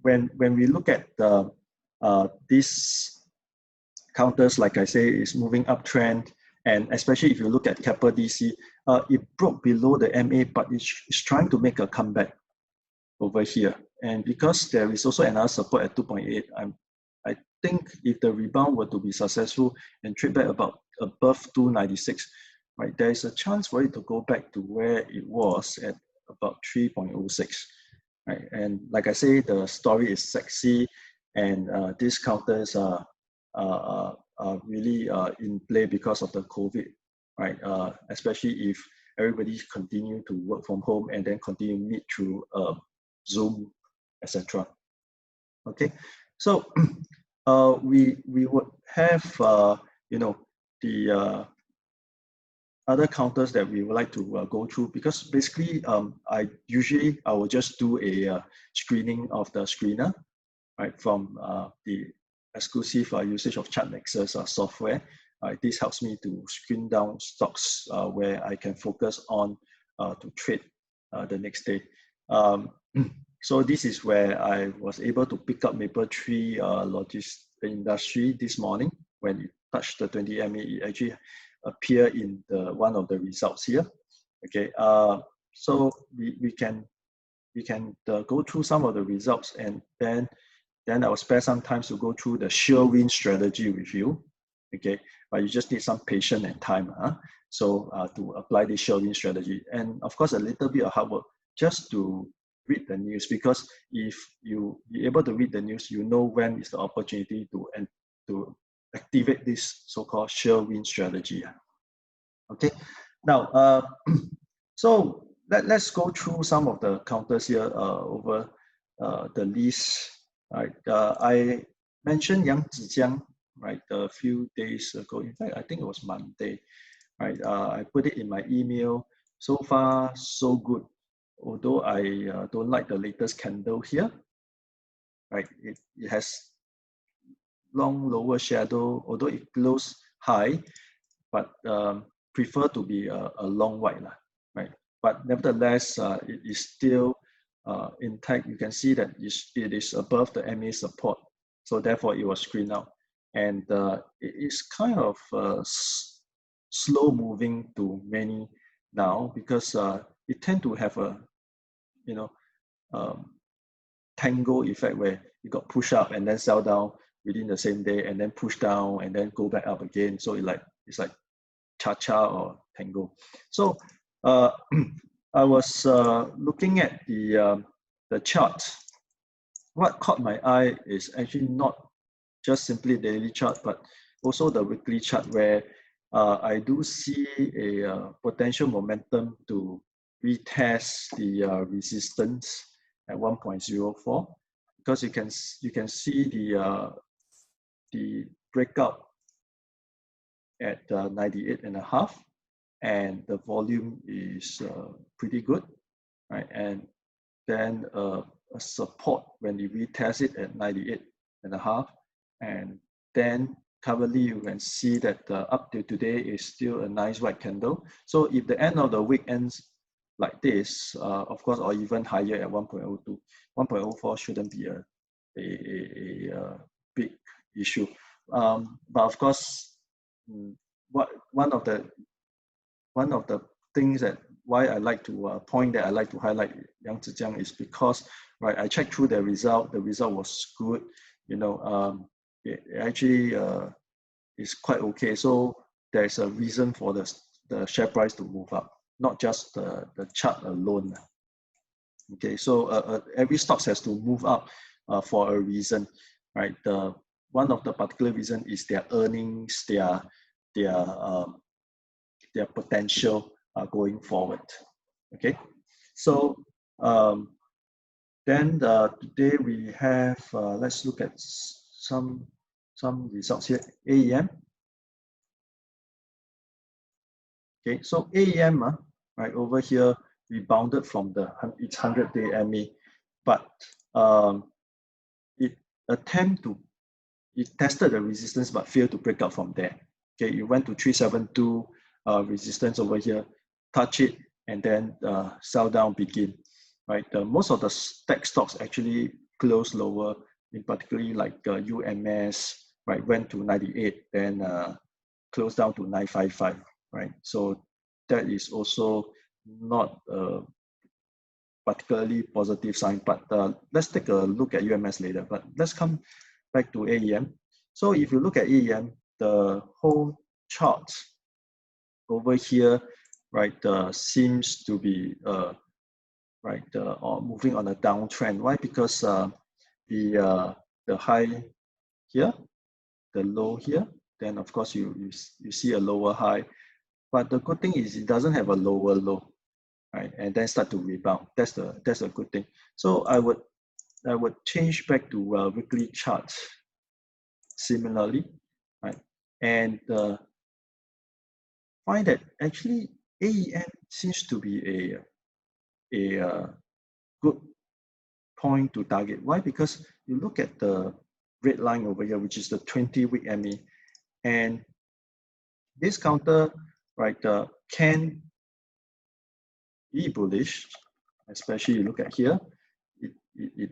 when we look at the these counters, like I say, is moving uptrend, and especially if you look at Keppel DC, it broke below the MA, but it's trying to make a comeback over here. And because there is also another support at 2.8, I think if the rebound were to be successful and trade back about above 296, right, there is a chance for it to go back to where it was at about 3.06, right? And like I say, the story is sexy, and these counters are really in play because of the COVID, right? Especially if everybody continue to work from home and then continue to meet through Zoom, etc. Okay, so we would have you know, the other counters that we would like to go through, because basically I will just do a screening of the screener, right, from the exclusive usage of ChartNexus software. This helps me to screen down stocks where I can focus on to trade the next day. So this is where I was able to pick up Mapletree Logistics Industry this morning. When it touched the 20 MA, it actually appeared in one of the results here. Okay, so we can go through some of the results, and then I will spare some time to go through the sure win strategy with you. Okay, but you just need some patience and time, so to apply the sure win strategy, and of course a little bit of hard work just to read the news, because if you be able to read the news, you know when is the opportunity to activate this so-called sure win strategy. Okay, now so let's go through some of the counters here over the list. Right, I mentioned Yang Zhijiang, right, a few days ago. In fact, I think it was Monday. Right, I put it in my email. So far, so good. Although I don't like the latest candle here. Right, it has long lower shadow, although it closed high, but prefer to be a long white, right? But nevertheless, it is still intact. You can see that it is above the MA support, so therefore it was screened out, and it is kind of slow moving to many now, because it tend to have a tango effect where you got push up and then sell down within the same day, and then push down and then go back up again. So it's like cha-cha or tango. So I was looking at the chart. What caught my eye is actually not just simply daily chart, but also the weekly chart, where I do see a potential momentum to retest the resistance at 1.04, because you can see the breakout at 98.5, and the volume is pretty good, right? And then a support when you retest it at 98.5, and then currently you can see that up to today is still a nice white candle. So if the end of the week ends like this, of course, or even higher at 1.02, 1.04 shouldn't be a big issue. But of course, one of the things that why I like to I like to highlight Yang Zhijiang is because, right, I checked through the result. The result was good. It actually is quite okay. So there's a reason for the share price to move up, not just the chart alone. Okay, so every stock has to move up for a reason, right? One of the particular reason is their earnings, their potential going forward. Okay, so then today we have let's look at some results here. AEM. Okay, so AEM, right over here, rebounded from its 100-day MA, but it tested the resistance but failed to break out from there. Okay, it went to 372 resistance over here, touch it, and then sell down begin. Right, most of the tech stocks actually close lower, in particularly like UMS, right, went to 98, then closed down to 955, right? So that is also not a particularly positive sign, but let's take a look at UMS later. But let's come back to AEM. So if you look at AEM, the whole chart over here, right, seems to be right or moving on a downtrend. Why? Because the high here, the low here, then of course you see a lower high. But the good thing is it doesn't have a lower low, right? And then start to rebound. That's a good thing. So I would change back to weekly charts similarly, right? And find that actually AEM seems to be a good point to target. Why? Because you look at the red line over here, which is the 20-week MA, and this counter, right, can be bullish, especially you look at here, it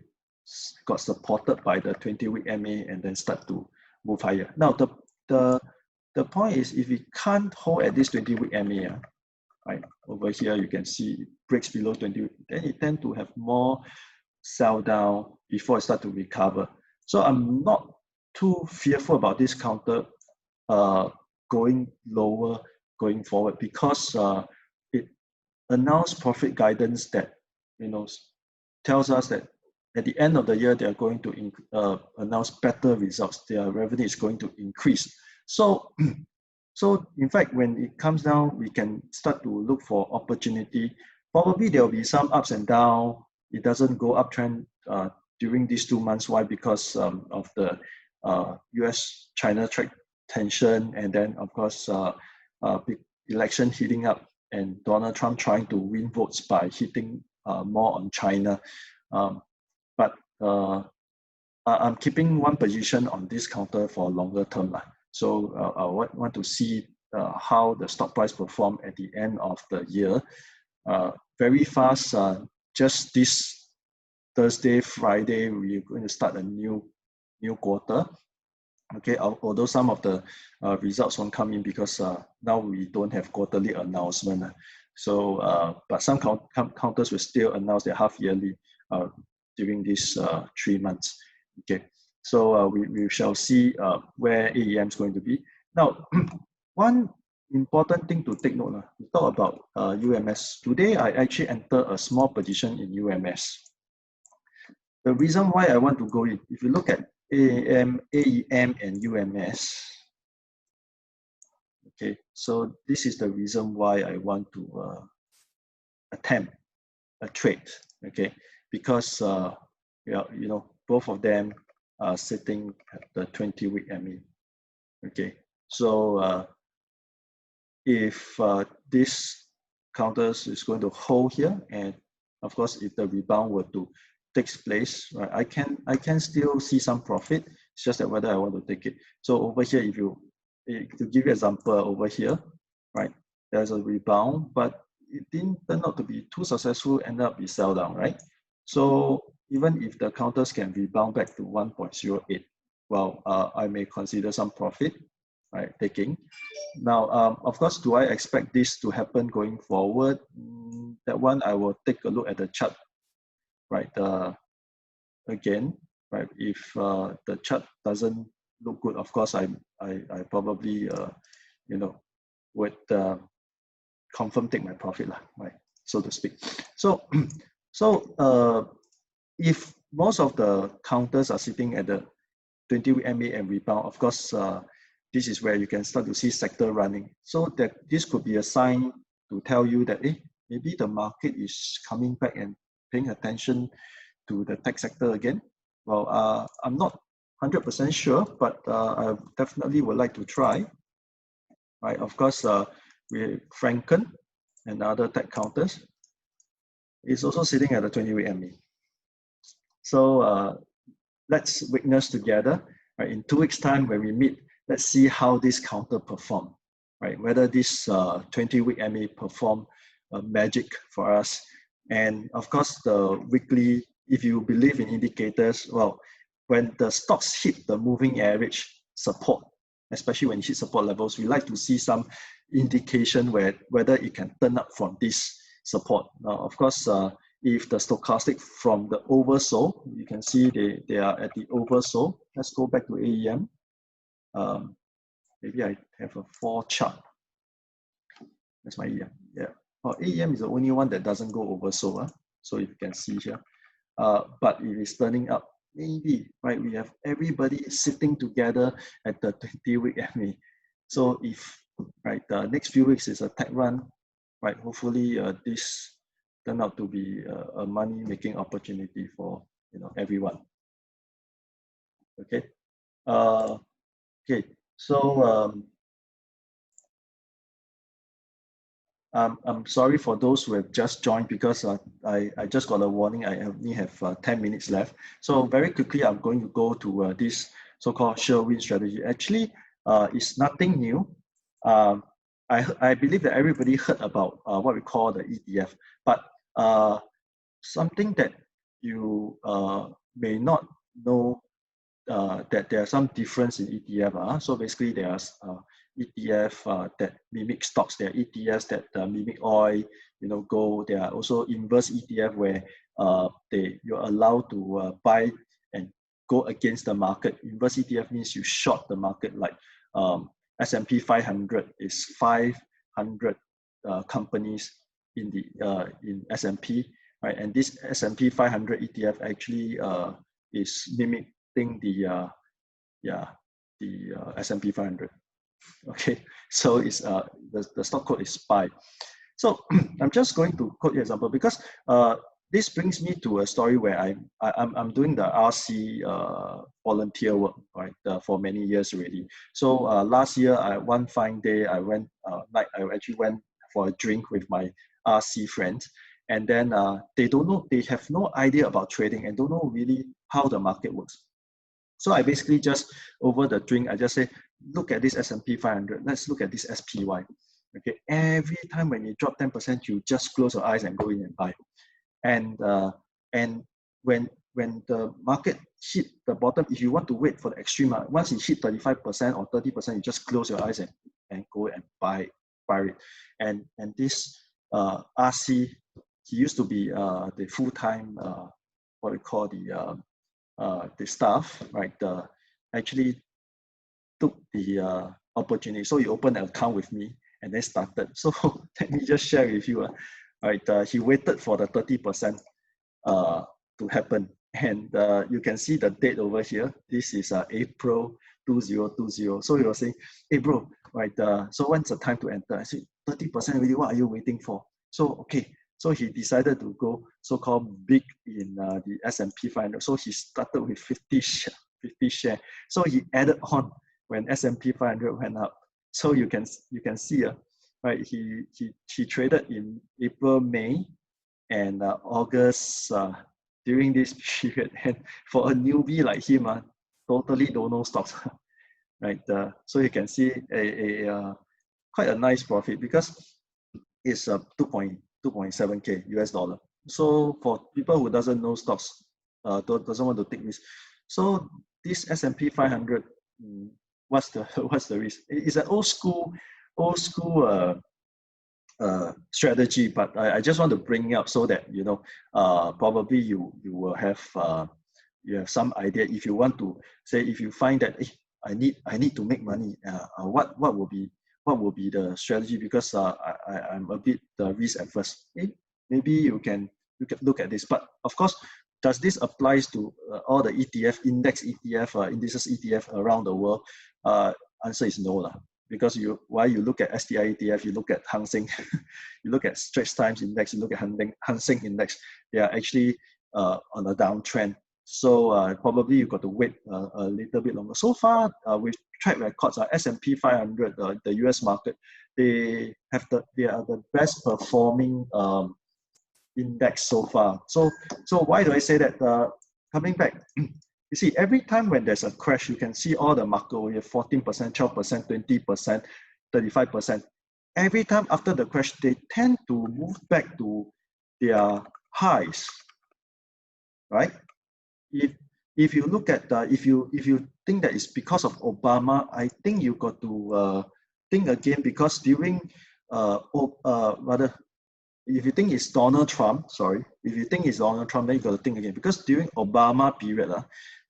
got supported by the 20-week MA and then start to move higher. Now, the point is, if it can't hold at this 20-week MA, right, over here you can see it breaks below 20, then it tend to have more sell down before it start to recover. So I'm not too fearful about this counter going lower going forward, because it announced profit guidance that, you know, tells us that at the end of the year they are going to announce better results. Their revenue is going to increase. So so in fact, when it comes down, we can start to look for opportunity. Probably there will be some ups and downs. It doesn't go uptrend during these 2 months. Why? Because of the US-China trade tension, and then of course big election heating up, and Donald Trump trying to win votes by hitting more on China. But I'm keeping one position on this counter for longer term. So I want to see how the stock price perform at the end of the year. Very fast, just this Thursday, Friday, we're going to start a new quarter. Okay, although some of the results won't come in because now we don't have quarterly announcement. So, but some counters will still announce their half yearly during these 3 months. Okay, so we shall see where AEM is going to be. Now, one important thing to take note, we talk about UMS. Today, I actually enter a small position in UMS. The reason why I want to go in, if you look at AEM, and UMS, okay, so this is the reason why I want to attempt a trade, okay, because yeah, you know, both of them are sitting at the 20-week MA, okay. So if this counters is going to hold here, and of course, if the rebound were to takes place, right, I can still see some profit. It's just that whether I want to take it. So over here, if to give you an example over here, right, there's a rebound, but it didn't turn out to be too successful, end up be sell down, right? So even if the counters can rebound back to 1.08, well, I may consider some profit, right, taking. Now, of course, do I expect this to happen going forward? That one, I will take a look at the chart, right? Again, right, if the chart doesn't look good, of course, I probably, you know, would confirm take my profit, right, so to speak. So, if most of the counters are sitting at the 20-week MA and rebound, of course, this is where you can start to see sector running. So that this could be a sign to tell you that maybe the market is coming back and paying attention to the tech sector again. Well, I'm not 100% sure, but I definitely would like to try. Right, of course, Franken and other tech counters is also sitting at the 20-week MA. So let's witness together, right? In 2 weeks' time when we meet, let's see how this counter perform, right? Whether this 20-week MA perform magic for us. And of course, the weekly if you believe in indicators, well, when the stocks hit the moving average support, especially when it hits support levels, we like to see some indication whether it can turn up from this support. Now, of course, if the stochastic from the oversold, you can see they are at the oversold. Let's go back to AEM. Maybe I have a 4 chart. That's my EM. Yeah. AEM is the only one that doesn't go oversold. So if you can see here. But it is turning up. Maybe, right? We have everybody sitting together at the 20-week MA. So if, right, the next few weeks is a tech run, right? Hopefully this turn out to be a money-making opportunity for everyone. Okay. Okay. So I'm sorry for those who have just joined because I just got a warning. I only have 10 minutes left. So very quickly, I'm going to go to this so-called sure win strategy. Actually, it's nothing new. I believe that everybody heard about what we call the ETF, but something that you may not know that there are some difference in ETF. So basically, there's ETF that mimic stocks. There are ETFs that mimic oil, gold. There are also inverse ETF where you're allowed to buy and go against the market. Inverse ETF means you short the market, like S&P 500 is 500 companies in the in S&P, right? And this S&P 500 ETF actually is mimicking the S&P 500. Okay, so it's the stock code is SPY. So I'm just going to quote you example because this brings me to a story where I'm doing the RC volunteer work, right, for many years already. So last year, one fine day, I actually went for a drink with my RC friends, and then they have no idea about trading and don't know really how the market works. So I basically just, over the drink, I just say, look at this S&P 500. Let's look at this SPY. Okay, every time when you drop 10%, you just close your eyes and go in and buy. And when the market hit the bottom, if you want to wait for the extreme, once it hit 35% or 30%, you just close your eyes and go and buy it. And this RC, he used to be the full-time, what we call the staff, right? Actually took the opportunity. So he opened an account with me and then started. So let me just share with you. Right, he waited for the 30% to happen. And you can see the date over here. This is April 2020. So he was saying, hey bro, right, so when's the time to enter? I said, 30% already, what are you waiting for? So, okay. So he decided to go so-called big in the S&P 500. So he started with 50 share. So he added on when S&P 500 went up. So you can see, right? He traded in April, May, and August during this period. And for a newbie like him, totally don't know stocks, right? So you can see a quite a nice profit because it's 2.7K US dollar. So for people who doesn't know stocks, doesn't want to take risk. So this S&P 500, what's the risk? It's an old school strategy, but I just want to bring it up so that probably you will have some idea. If you want to say, if you find that I need to make money, what will be the strategy? Because I'm a bit risk averse. Maybe you can look at this. But of course, does this applies to all the ETF, index ETF, indices ETF around the world? Answer is no lah. Because while you look at STI ETF, you look at Hang Seng, you look at Straits Times Index, you look at Hang Seng Index, they are actually on a downtrend. So probably you got to wait a little bit longer. So far, with track records, S&P 500, the US market, they are the best performing index so far. So why do I say that? Coming back, you see, every time when there's a crash, you can see all the market over here, 14%, 12%, 20%, 35%. Every time after the crash, they tend to move back to their highs. right? If you look at if you think that it's because of Obama, I think you got to think again, because during rather, if you think it's Donald Trump, sorry, if you think it's Donald Trump, then you got to think again, because during Obama period,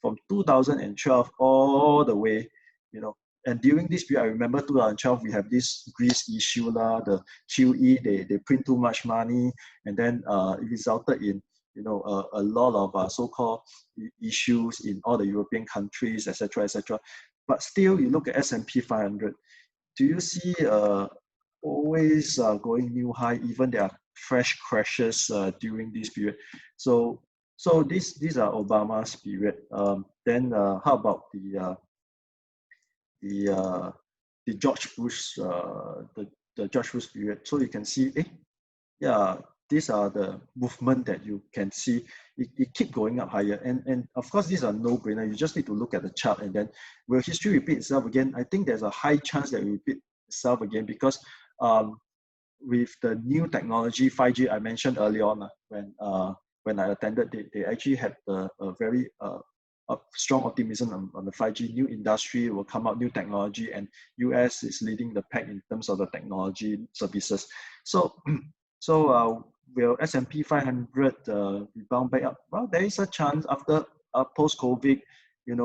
from 2012 all the way, and during this period, I remember 2012, we have this Greece issue, the QE, they print too much money, and then it resulted in a lot of so-called issues in all the European countries, etc., etc. But still, you look at S&P 500. Do you see always going new high? Even there are fresh crashes during this period. So these are Obama's period. Then how about the George Bush the George Bush period? So you can see, yeah, these are the movement that you can see. It keep going up higher, and of course these are no-brainer. You just need to look at the chart, and then will history repeat itself again? I think there's a high chance that it will repeat itself again, because with the new technology 5G I mentioned earlier on, when I attended, they actually had a very strong optimism on the 5G. New industry will come out, new technology, and US is leading the pack in terms of the technology services. So will S&P 500 rebound back up? Well, there is a chance after post-COVID. We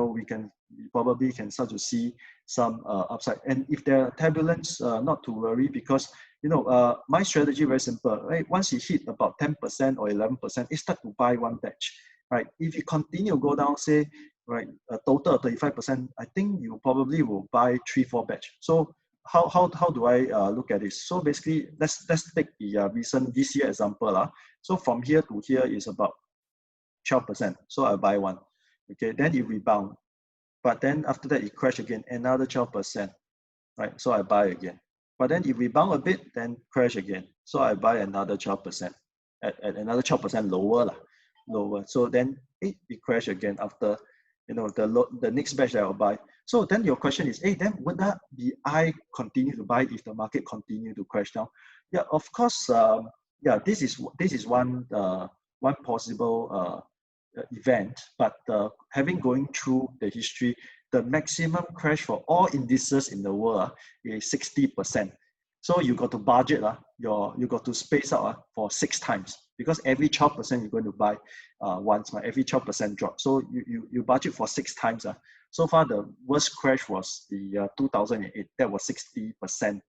probably can start to see some upside. And if there are turbulence, not to worry, because my strategy very simple, right? Once you hit about 10% or 11%, it start to buy one batch, right? If you continue to go down, say, right, a total of 35%, I think you probably will buy 3-4 batch. So how do I look at this? So basically, let's take the recent this year example. So from here to here is about 12%. So I buy one. Okay, then it rebound. But then after that, it crash again, another 12%. Right? So I buy again. But then it rebound a bit, then crash again. So I buy another 12% at another 12% lower. So then it crash again after the next batch that I'll buy. So then your question is, then would that be I continue to buy if the market continue to crash down? Yeah, of course. This is one possible event. But having going through the history, the maximum crash for all indices in the world is 60%. So you got to budget, you got to space out for 6 times, because every 12% you're going to buy once, every 12% drop. So you budget for 6 times. So far, the worst crash was the 2008. That was 60%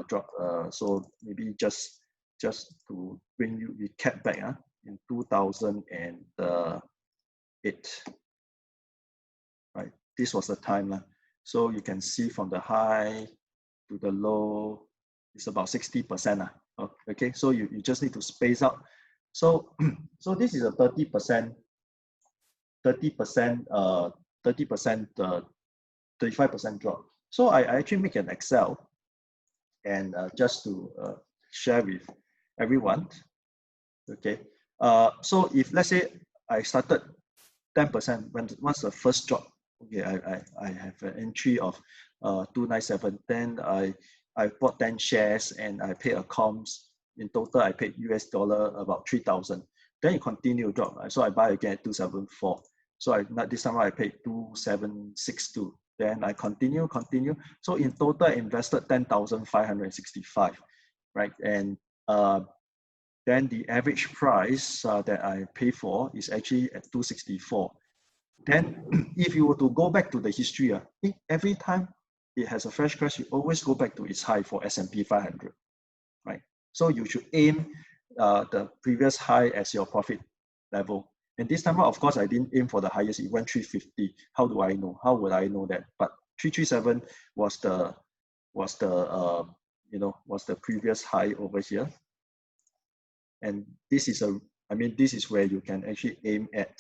drop. So maybe just to bring you recap back in 2008. Right, this was the time. So you can see from the high to the low, it's about 60%. Okay, so you just need to space out. So this is a 30%, 35% drop. So I actually make an Excel, and just to share with everyone. Okay, so if let's say I started 10% once the first drop. Okay, I have an entry of 297. Then I bought 10 shares and I paid a comms. In total, I paid US dollar about 3,000. Then it continue to drop. Right? So I buy again at 274. So this time I paid 2,762. Then I continue. So in total, I invested 10,565. Right, and then the average price that I pay for is actually at 264. Then if you were to go back to the history, every time it has a fresh crash, you always go back to its high for S&P 500, right? So you should aim the previous high as your profit level. And this time, of course, I didn't aim for the highest. It went 350. How do I know? How would I know that? But 337 was the previous high over here. And this is where you can actually aim at.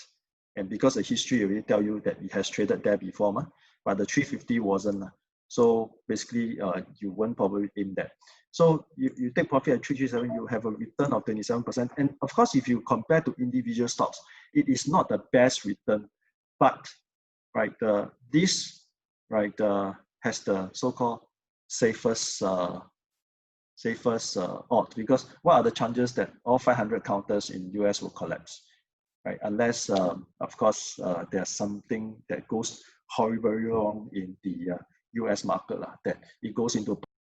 And because the history already tell you that it has traded there before, but the 350 wasn't. So basically, you won't probably aim that. So you take profit at 337, you have a return of 27%. And of course, if you compare to individual stocks, it is not the best return. But right, this has the so-called safest odds, because what are the chances that all 500 counters in US will collapse? right? Unless, of course, there's something that goes horribly wrong in the US market, that it goes into